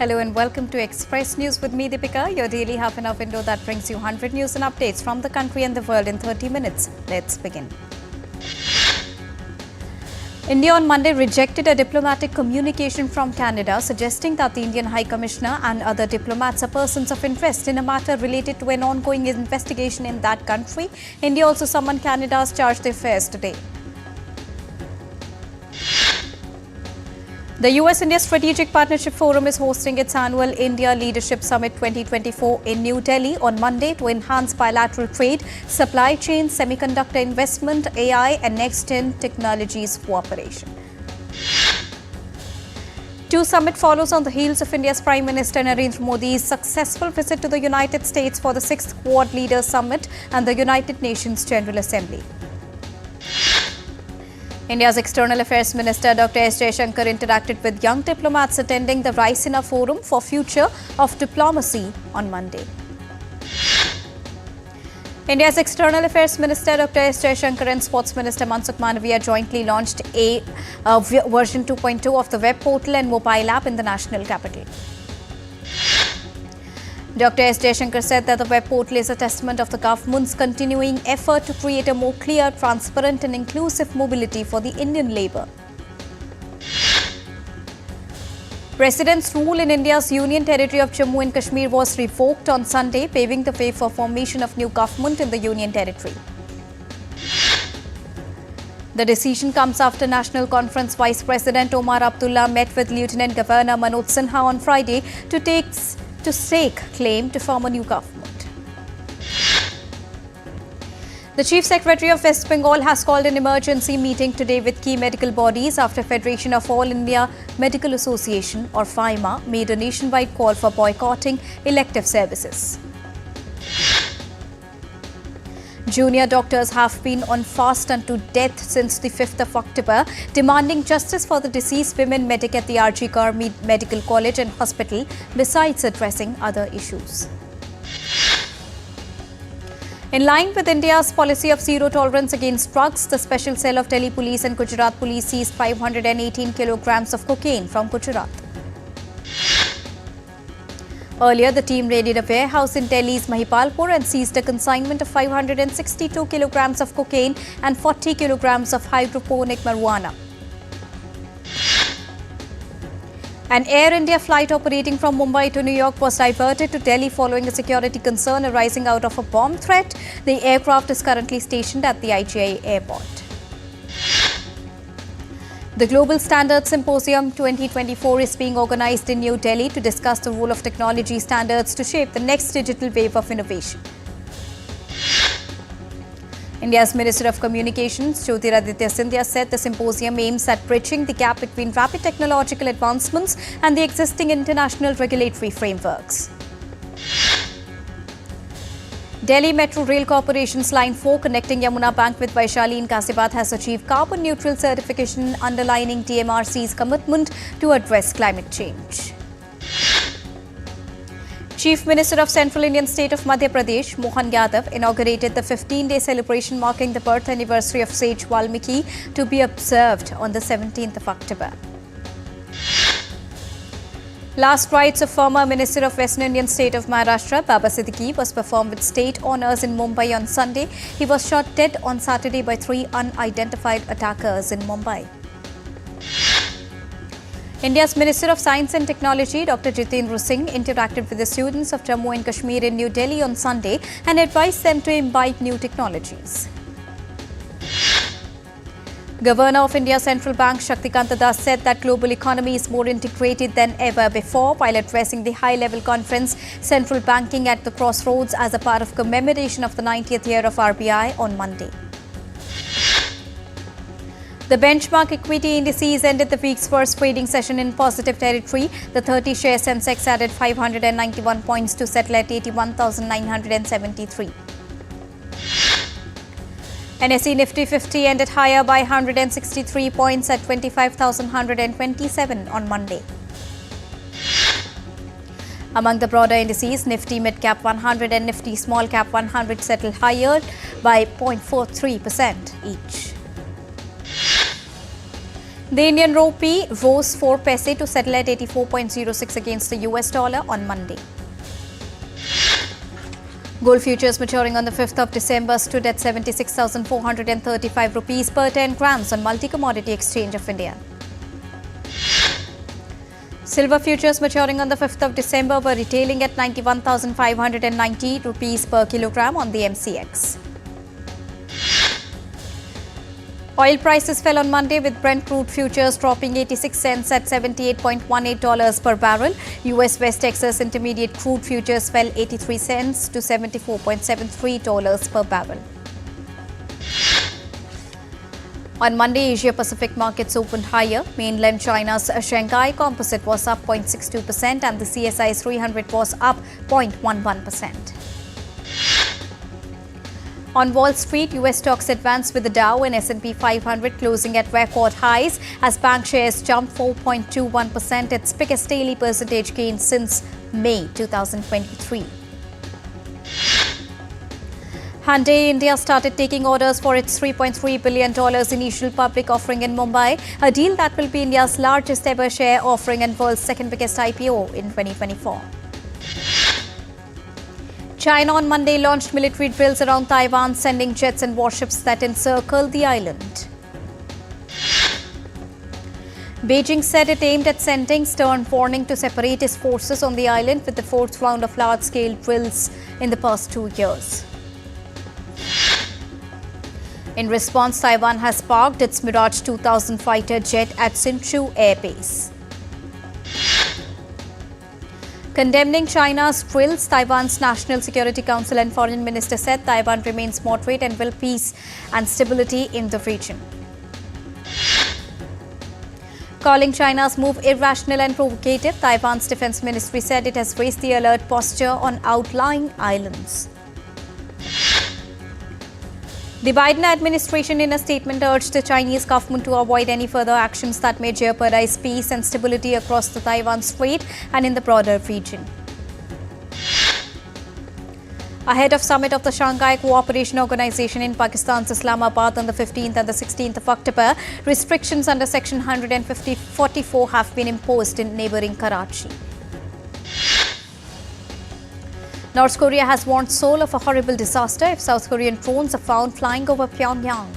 Hello and welcome to Express News with me, Deepika, your daily half-an-hour window that brings you 100 news and updates from the country and the world in 30 minutes. Let's begin. India on Monday rejected a diplomatic communication from Canada suggesting that the Indian High Commissioner and other diplomats are persons of interest in a matter related to an ongoing investigation in that country. India also summoned Canada's chargé d'affaires today. The US-India Strategic Partnership Forum is hosting its annual India Leadership Summit 2024 in New Delhi on Monday to enhance bilateral trade, supply chain, semiconductor investment, AI and next-gen technologies cooperation. The summit follows on the heels of India's Prime Minister Narendra Modi's successful visit to the United States for the 6th Quad Leaders Summit and the United Nations General Assembly. India's External Affairs Minister Dr. S. Jaishankar interacted with young diplomats attending the Raisina Forum for Future of Diplomacy on Monday. India's External Affairs Minister Dr. S. Jaishankar and Sports Minister Mansukh Mandaviya jointly launched a version 2.2 of the web portal and mobile app in the national capital. Dr. S. Jaishankar said that the web portal is a testament of the government's continuing effort to create a more clear, transparent and inclusive mobility for the Indian labour. President's rule in India's Union Territory of Jammu and Kashmir was revoked on Sunday, paving the way for formation of new government in the Union Territory. The decision comes after National Conference Vice President Omar Abdullah met with Lieutenant Governor Manoj Sinha on Friday to stake claim to form a new government. The Chief Secretary of West Bengal has called an emergency meeting today with key medical bodies after Federation of All India Medical Association or FIMA made a nationwide call for boycotting elective services. Junior doctors have been on fast unto death since the 5th of October, demanding justice for the deceased women medic at the RG Kar Medical College and Hospital, besides addressing other issues. In line with India's policy of zero tolerance against drugs, the special cell of Delhi Police and Gujarat Police seized 518 kilograms of cocaine from Gujarat. Earlier, the team raided a warehouse in Delhi's Mahipalpur and seized a consignment of 562 kilograms of cocaine and 40 kilograms of hydroponic marijuana. An Air India flight operating from Mumbai to New York was diverted to Delhi following a security concern arising out of a bomb threat. The aircraft is currently stationed at the IGI airport. The Global Standards Symposium 2024 is being organized in New Delhi to discuss the role of technology standards to shape the next digital wave of innovation. India's Minister of Communications, Jyotiraditya Scindia, said the symposium aims at bridging the gap between rapid technological advancements and the existing international regulatory frameworks. Delhi Metro Rail Corporation's Line 4 connecting Yamuna Bank with Vaishali in Kasibad has achieved carbon neutral certification, underlining DMRC's commitment to address climate change. Chief Minister of Central Indian State of Madhya Pradesh, Mohan Yadav, inaugurated the 15-day celebration marking the birth anniversary of sage Valmiki to be observed on the 17th of October. Last rites of former Minister of Western Indian State of Maharashtra, Baba Siddiqui, was performed with state honours in Mumbai on Sunday. He was shot dead on Saturday by 3 unidentified attackers in Mumbai. India's Minister of Science and Technology, Dr. Jitendra Singh, interacted with the students of Jammu and Kashmir in New Delhi on Sunday and advised them to imbibe new technologies. Governor of India's Central Bank, Shaktikanta Das, said that global economy is more integrated than ever before while addressing the high-level conference Central Banking at the Crossroads as a part of commemoration of the 90th year of RBI on Monday. The benchmark equity indices ended the week's first trading session in positive territory. The 30-share Sensex added 591 points to settle at 81,973. NSE Nifty 50 ended higher by 163 points at 25,127 on Monday. Among the broader indices, Nifty Mid-Cap 100 and Nifty Small-Cap 100 settled higher by 0.43% each. The Indian rupee rose 4 paise to settle at 84.06 against the US dollar on Monday. Gold futures maturing on the 5th of December stood at 76,435 rupees per 10 grams on Multi-Commodity Exchange of India. Silver futures maturing on the 5th of December were retailing at 91,590 rupees per kilogram on the MCX. Oil prices fell on Monday with Brent crude futures dropping 86 cents at $78.18 per barrel. US West Texas Intermediate crude futures fell 83 cents to $74.73 per barrel. On Monday, Asia-Pacific markets opened higher. Mainland China's Shanghai Composite was up 0.62% and the CSI 300 was up 0.11%. On Wall Street, US stocks advanced with the Dow and S&P 500 closing at record highs as bank shares jumped 4.21%, its biggest daily percentage gain since May 2023. Hyundai India started taking orders for its $3.3 billion initial public offering in Mumbai, a deal that will be India's largest ever share offering and world's second biggest IPO in 2024. China on Monday launched military drills around Taiwan, sending jets and warships that encircle the island. Beijing said it aimed at sending stern warning to separatist forces on the island with the fourth round of large-scale drills in the past 2 years. In response, Taiwan has parked its Mirage 2000 fighter jet at Hsinchu Air Base. Condemning China's drills, Taiwan's National Security Council and Foreign Minister said Taiwan remains moderate and will peace and stability in the region. Calling China's move irrational and provocative, Taiwan's Defense Ministry said it has raised the alert posture on outlying islands. The Biden administration in a statement urged the Chinese government to avoid any further actions that may jeopardize peace and stability across the Taiwan Strait and in the broader region. Ahead of summit of the Shanghai Cooperation Organization in Pakistan's Islamabad on the 15th and the 16th of October, restrictions under Section 144 have been imposed in neighboring Karachi. North Korea has warned Seoul of a horrible disaster if South Korean drones are found flying over Pyongyang.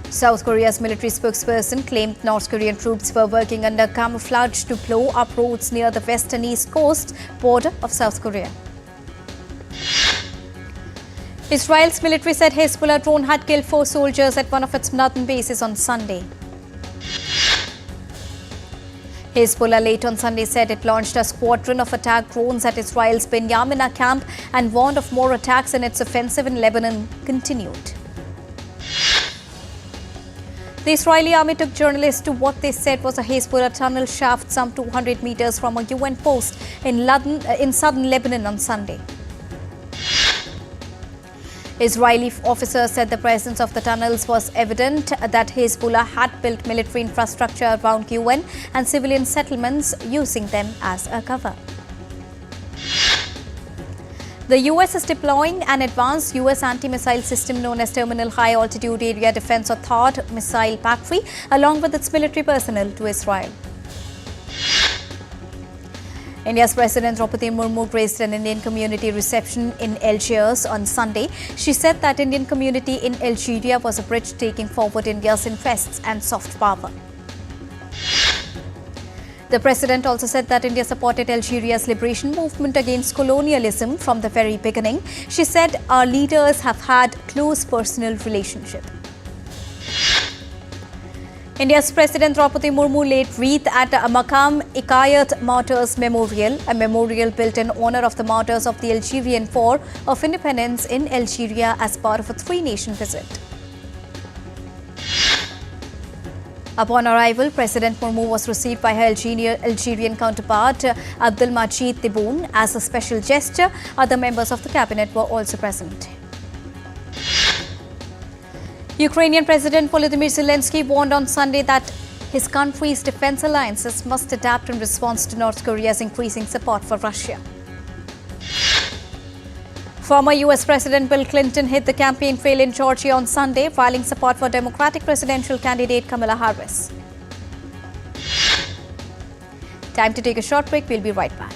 South Korea's military spokesperson claimed North Korean troops were working under camouflage to blow up roads near the west and east coast border of South Korea. Israel's military said Hezbollah drone had killed 4 soldiers at one of its northern bases on Sunday. Hezbollah late on Sunday said it launched a squadron of attack drones at Israel's Binyamina camp and warned of more attacks and its offensive in Lebanon continued. The Israeli army took journalists to what they said was a Hezbollah tunnel shaft some 200 meters from a UN post in southern Lebanon on Sunday. Israeli officers said the presence of the tunnels was evident that Hezbollah had built military infrastructure around UN and civilian settlements, using them as a cover. The US is deploying an advanced US anti-missile system known as Terminal High Altitude Area Defense or THAAD missile battery, along with its military personnel to Israel. India's President Draupadi Murmu graced an Indian community reception in Algiers on Sunday. She said that Indian community in Algeria was a bridge taking forward India's interests and soft power. The president also said that India supported Algeria's liberation movement against colonialism from the very beginning. She said our leaders have had close personal relationship. India's President Draupadi Murmu laid wreath at Maqam Ikayat Martyrs Memorial, a memorial built in honor of the martyrs of the Algerian War of Independence in Algeria as part of a 3-nation visit. Upon arrival, President Murmu was received by her Algerian counterpart Abdelmajid Tebboune as a special gesture. Other members of the cabinet were also present. Ukrainian President Volodymyr Zelensky warned on Sunday that his country's defense alliances must adapt in response to North Korea's increasing support for Russia. Former US President Bill Clinton hit the campaign trail in Georgia on Sunday, filing support for Democratic presidential candidate Kamala Harris. Time to take a short break. We'll be right back.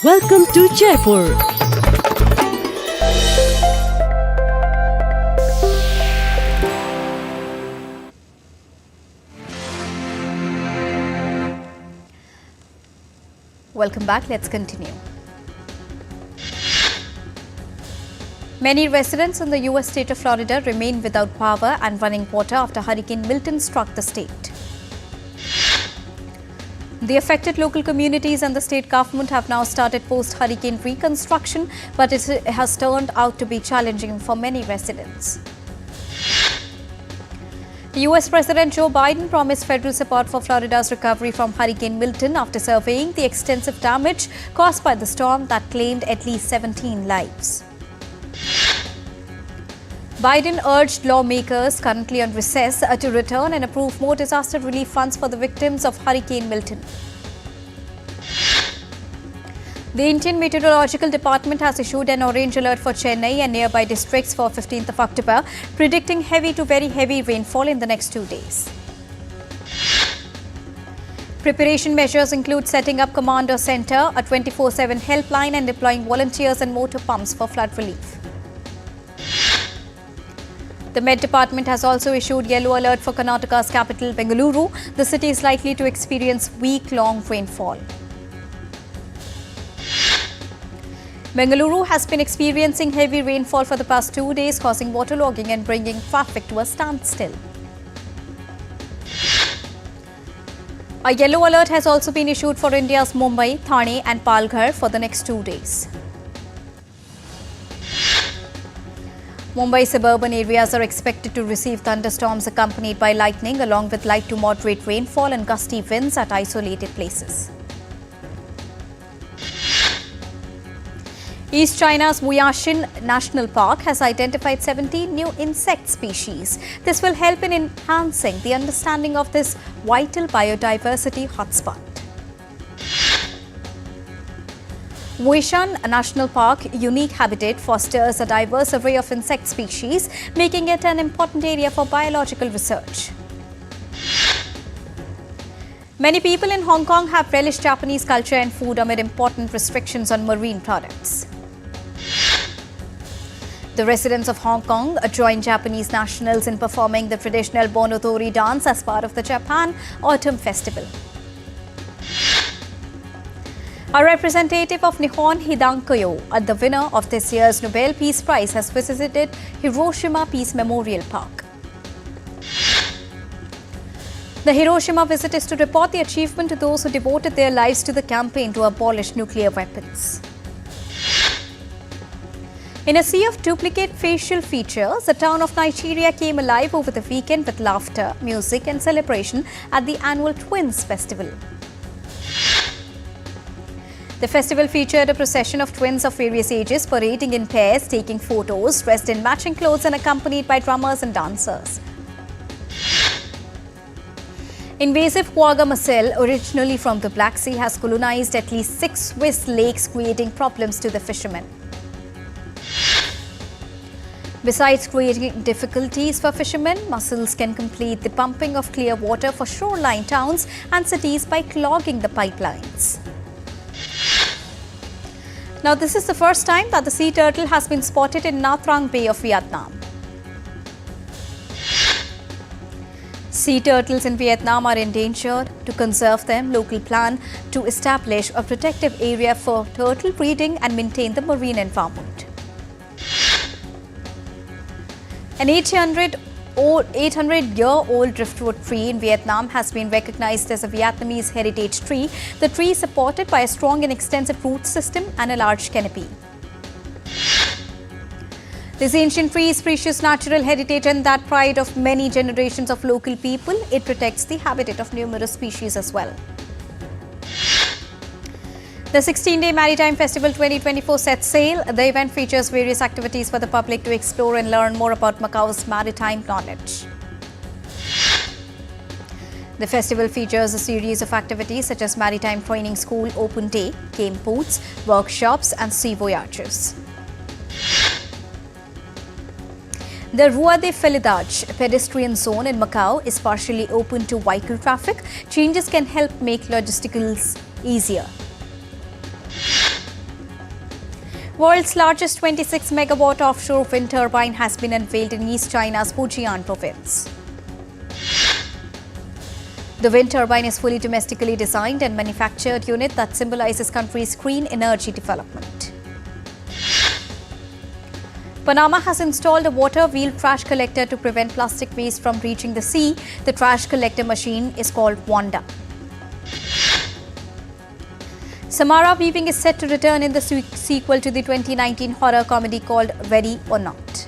Welcome to Jaipur. Welcome back. Let's continue. Many residents in the US state of Florida remain without power and running water after Hurricane Milton struck the state. The affected local communities and the state government have now started post-hurricane reconstruction, but it has turned out to be challenging for many residents. US President Joe Biden promised federal support for Florida's recovery from Hurricane Milton after surveying the extensive damage caused by the storm that claimed at least 17 lives. Biden urged lawmakers currently on recess to return and approve more disaster relief funds for the victims of Hurricane Milton. The Indian Meteorological Department has issued an orange alert for Chennai and nearby districts for 15th of October, predicting heavy to very heavy rainfall in the next 2 days. Preparation measures include setting up Commando Center, a 24/7 helpline, and deploying volunteers and motor pumps for flood relief. The Met Department has also issued yellow alert for Karnataka's capital, Bengaluru. The city is likely to experience week-long rainfall. Bengaluru has been experiencing heavy rainfall for the past 2 days, causing waterlogging and bringing traffic to a standstill. A yellow alert has also been issued for India's Mumbai, Thane and Palghar for the next 2 days. Mumbai suburban areas are expected to receive thunderstorms accompanied by lightning, along with light to moderate rainfall and gusty winds at isolated places. East China's Wuyanshan National Park has identified 17 new insect species. This will help in enhancing the understanding of this vital biodiversity hotspot. Wuyanshan National Park unique habitat fosters a diverse array of insect species, making it an important area for biological research. Many people in Hong Kong have relished Japanese culture and food amid important restrictions on marine products. The residents of Hong Kong joined Japanese nationals in performing the traditional Bonotori dance as part of the Japan Autumn Festival. A representative of Nihon Hidankayo, the winner of this year's Nobel Peace Prize, has visited Hiroshima Peace Memorial Park. The Hiroshima visit is to report the achievement to those who devoted their lives to the campaign to abolish nuclear weapons. In a sea of duplicate facial features, the town of Nigeria came alive over the weekend with laughter, music and celebration at the annual Twins Festival. The festival featured a procession of twins of various ages parading in pairs, taking photos, dressed in matching clothes and accompanied by drummers and dancers. Invasive quagga mussel, originally from the Black Sea, has colonized at least 6 Swiss lakes, creating problems to the fishermen. Besides creating difficulties for fishermen, mussels can complete the pumping of clear water for shoreline towns and cities by clogging the pipelines. Now, this is the first time that the sea turtle has been spotted in Nha Trang Bay of Vietnam. Sea turtles in Vietnam are endangered. To conserve them, local plan to establish a protective area for turtle breeding and maintain the marine environment. An 800-year-old driftwood tree in Vietnam has been recognized as a Vietnamese heritage tree. The tree is supported by a strong and extensive root system and a large canopy. This ancient tree is precious natural heritage and that pride of many generations of local people. It protects the habitat of numerous species as well. The 16-day Maritime Festival 2024 sets sail. The event features various activities for the public to explore and learn more about Macau's maritime knowledge. The festival features a series of activities such as Maritime Training School Open Day, game boats, workshops and sea voyages. The Rua de Felidade pedestrian zone in Macau is partially open to vehicle traffic. Changes can help make logisticals easier. World's largest 26-megawatt offshore wind turbine has been unveiled in East China's Fujian province. The wind turbine is fully domestically designed and manufactured unit that symbolizes country's green energy development. Panama has installed a water wheel trash collector to prevent plastic waste from reaching the sea. The trash collector machine is called Wanda. Samara weaving is set to return in the sequel to the 2019 horror comedy called Ready or Not.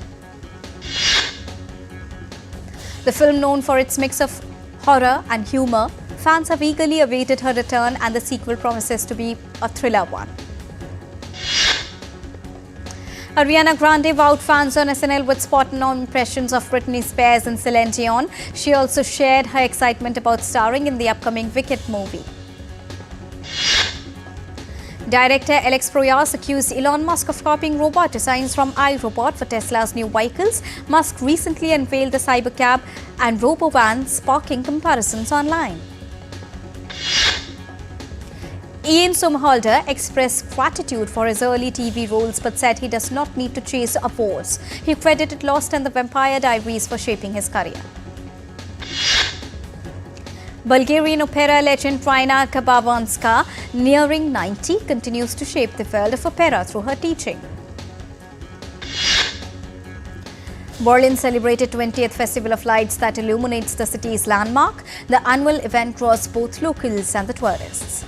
The film, known for its mix of horror and humor, fans have eagerly awaited her return and the sequel promises to be a thriller one. Ariana Grande wowed fans on SNL with spot-on impressions of Britney Spears and Celine Dion. She also shared her excitement about starring in the upcoming Wicked movie. Director Alex Proyas accused Elon Musk of copying robot designs from iRobot for Tesla's new vehicles. Musk recently unveiled the Cybercab and Robovan, sparking comparisons online. Ian Somerhalder expressed gratitude for his early TV roles but said he does not need to chase awards. He credited Lost and The Vampire Diaries for shaping his career. Bulgarian opera legend Trina Kabavanska, nearing 90, continues to shape the world of opera through her teaching. Berlin celebrated 20th Festival of Lights that illuminates the city's landmark. The annual event draws both locals and the tourists.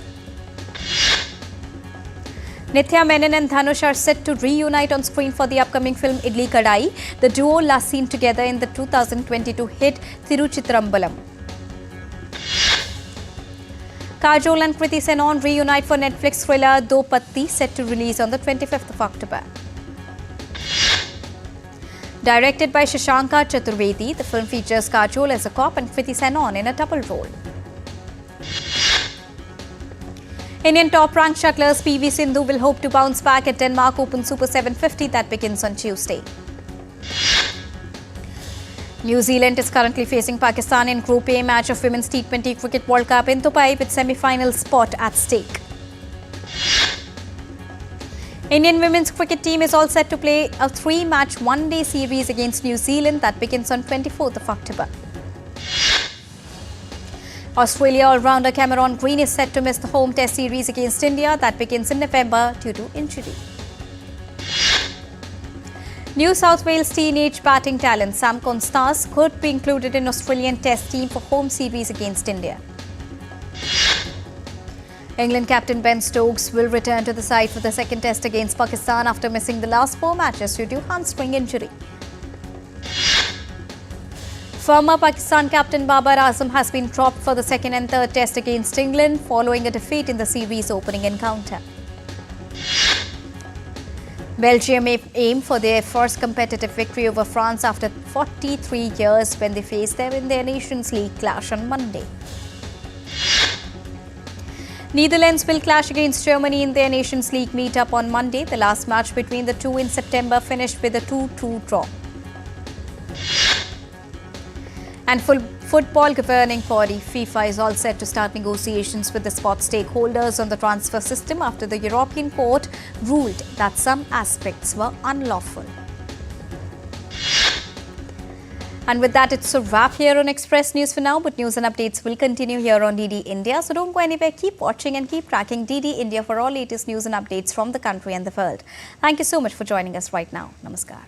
Nithya Menon and Dhanush are set to reunite on screen for the upcoming film Idli Kadai. The duo last seen together in the 2022 hit Tiruchitrambalam. Kajol and Kriti Senon reunite for Netflix thriller Do Patti, set to release on the 25th of October. Directed by Shashanka Chaturvedi, the film features Kajol as a cop and Kriti Senon in a double role. Indian top-ranked shuttlers PV Sindhu will hope to bounce back at Denmark Open Super 750 that begins on Tuesday. New Zealand is currently facing Pakistan in Group A match of Women's T20 Cricket World Cup in Dubai with semi-final spot at stake. Indian women's cricket team is all set to play a 3-match one-day series against New Zealand that begins on 24th of October. Australia all-rounder Cameron Green is set to miss the home test series against India that begins in November due to injury. New South Wales teenage batting talent Sam Constance could be included in Australian test team for home series against India. England captain Ben Stokes will return to the side for the second test against Pakistan after missing the last 4 matches due to hamstring injury. Former Pakistan captain Babar Azam has been dropped for the second and third test against England following a defeat in the series opening encounter. Belgium aim for their first competitive victory over France after 43 years when they face them in their Nations League clash on Monday. Netherlands will clash against Germany in their Nations League meet-up on Monday. The last match between the two in September finished with a 2-2 draw. And football governing body FIFA is all set to start negotiations with the sports stakeholders on the transfer system after the European Court ruled that some aspects were unlawful. And with that, it's a wrap here on Express News for now, but news and updates will continue here on DD India. So don't go anywhere, keep watching and keep tracking DD India for all latest news and updates from the country and the world. Thank you so much for joining us right now. Namaskar.